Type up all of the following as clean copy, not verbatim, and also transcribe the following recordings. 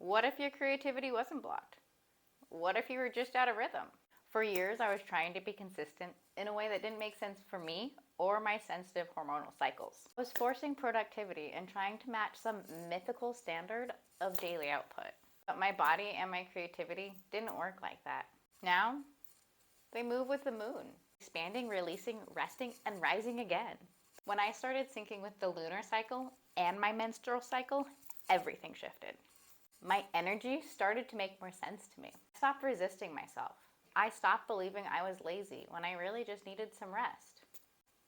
What if your creativity wasn't blocked? What if you were just out of rhythm? For years, I was trying to be consistent in a way that didn't make sense for me or my sensitive hormonal cycles. I was forcing productivity and trying to match some mythical standard of daily output. But my body and my creativity didn't work like that. Now, they move with the moon, expanding, releasing, resting, and rising again. When I started syncing with the lunar cycle and my menstrual cycle, everything shifted. My energy started to make more sense to me. I stopped resisting myself. I stopped believing I was lazy when I really just needed some rest.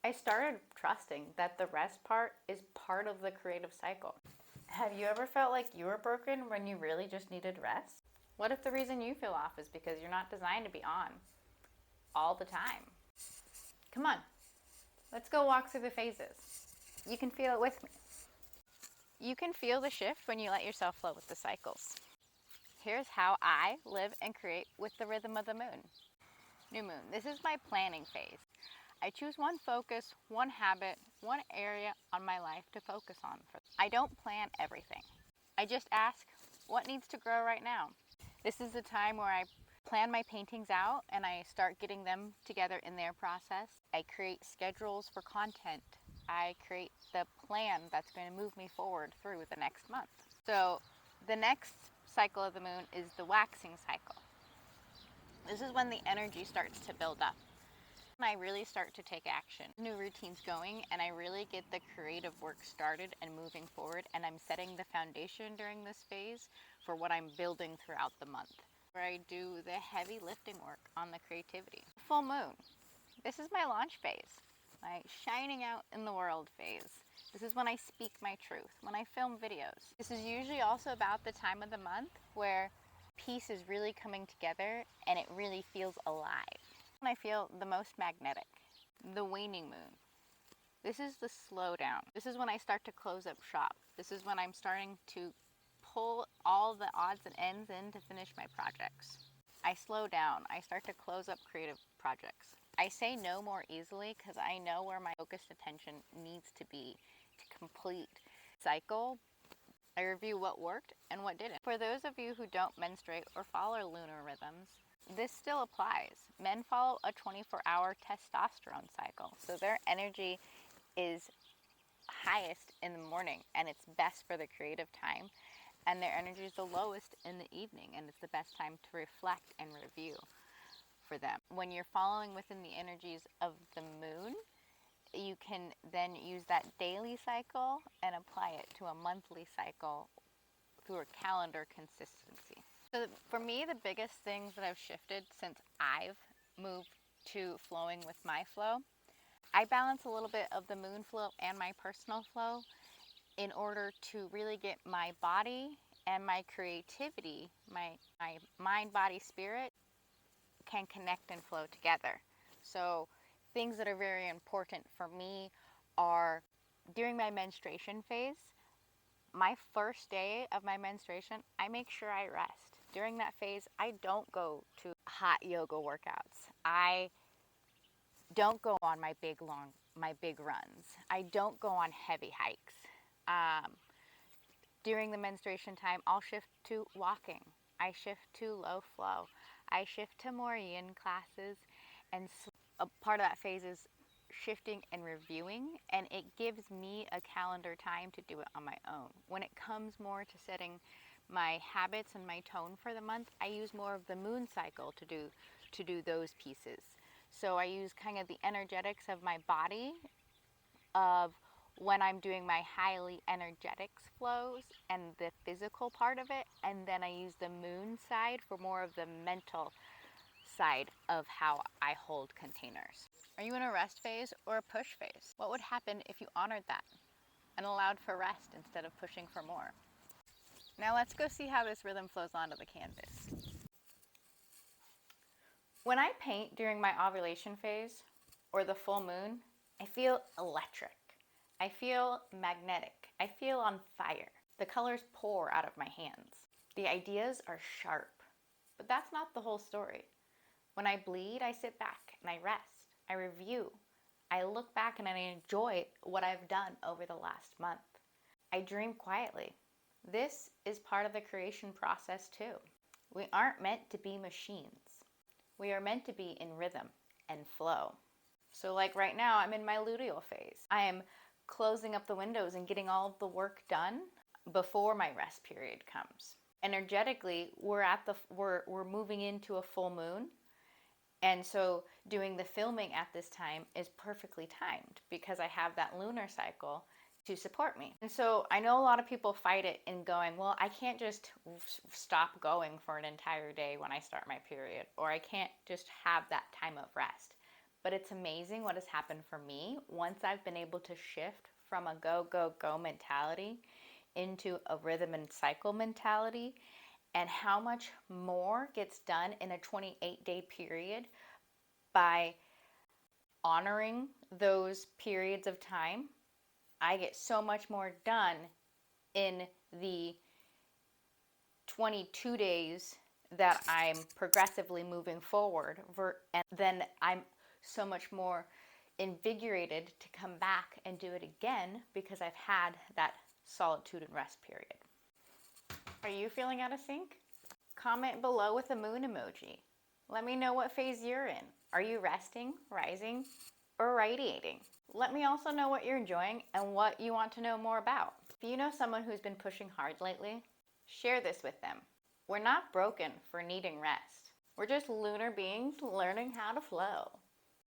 I started trusting that the rest part is part of the creative cycle. Have you ever felt like you were broken when you really just needed rest? What if the reason you feel off is because you're not designed to be on all the time? Come on, let's go walk through the phases. You can feel it with me. You can feel the shift when you let yourself flow with the cycles. Here's how I live and create with the rhythm of the moon. New moon. This is my planning phase. I choose one focus, one habit, one area on my life to focus on. I don't plan everything. I just ask, what needs to grow right now? This is the time where I plan my paintings out and I start getting them together in their process. I create schedules for content. I create the plan that's going to move me forward through the next month. So the next cycle of the moon is the waxing cycle. This is when the energy starts to build up. And I really start to take action. New routines going and I really get the creative work started and moving forward, and I'm setting the foundation during this phase for what I'm building throughout the month, where I do the heavy lifting work on the creativity. Full moon. This is my launch phase, my shining out in the world phase. This is when I speak my truth, when I film videos. This is usually also about the time of the month where peace is really coming together and it really feels alive. When I feel the most magnetic, the waning moon. This is the slowdown. This is when I start to close up shop. This is when I'm starting to pull all the odds and ends in to finish my projects. I slow down. I start to close up creative projects. I say no more easily because I know where my focused attention needs to be to complete cycle. I review what worked and what didn't. For those of you who don't menstruate or follow lunar rhythms, this still applies. Men follow a 24-hour testosterone cycle, so their energy is highest in the morning and it's best for the creative time, and their energy is the lowest in the evening, and it's the best time to reflect and review for them. When you're following within the energies of the moon, you can then use that daily cycle and apply it to a monthly cycle through a calendar consistency. So for me, the biggest things that have shifted since I've moved to flowing with my flow, I balance a little bit of the moon flow and my personal flow in order to really get my body and my creativity, my mind, body, spirit can connect and flow together. So things that are very important for me are during my menstruation phase, my first day of my menstruation, I make sure I rest. During that phase, I don't go to hot yoga workouts. I don't go on my big runs. I don't go on heavy hikes. During the menstruation time, I'll shift to walking. I shift to low flow. I shift to more yin classes, and a part of that phase is shifting and reviewing, and it gives me a calendar time to do it on my own. When it comes more to setting my habits and my tone for the month, I use more of the moon cycle to do those pieces. So I use kind of the energetics of my body of when I'm doing my highly energetics flows and the physical part of it, and then I use the moon side for more of the mental side of how I hold containers. Are you in a rest phase or a push phase? What would happen if you honored that and allowed for rest instead of pushing for more? Now let's go see how this rhythm flows onto the canvas. When I paint during my ovulation phase or the full moon, I feel electric. I feel magnetic. I feel on fire. The colors pour out of my hands. The ideas are sharp. But that's not the whole story. When I bleed, I sit back and I rest. I review. I look back and I enjoy what I've done over the last month. I dream quietly. This is part of the creation process too. We aren't meant to be machines. We are meant to be in rhythm and flow. So like right now, I'm in my luteal phase. I am closing up the windows and getting all of the work done before my rest period comes. Energetically, we're moving into a full moon. And so doing the filming at this time is perfectly timed because I have that lunar cycle to support me. And so I know a lot of people fight it in going, well, I can't just stop going for an entire day when I start my period, or I can't just have that time of rest. But it's amazing what has happened for me once I've been able to shift from a go, go, go mentality into a rhythm and cycle mentality, and how much more gets done in a 28-day period by honoring those periods of time. I get so much more done in the 22 days that I'm progressively moving forward, and then I'm so much more invigorated to come back and do it again because I've had that solitude and rest period. Are you feeling out of sync? Comment below with a moon emoji. Let me know what phase you're in. Are you resting, rising, or radiating? Let me also know what you're enjoying and what you want to know more about. If you know someone who's been pushing hard lately, share this with them. We're not broken for needing rest. We're just lunar beings learning how to flow.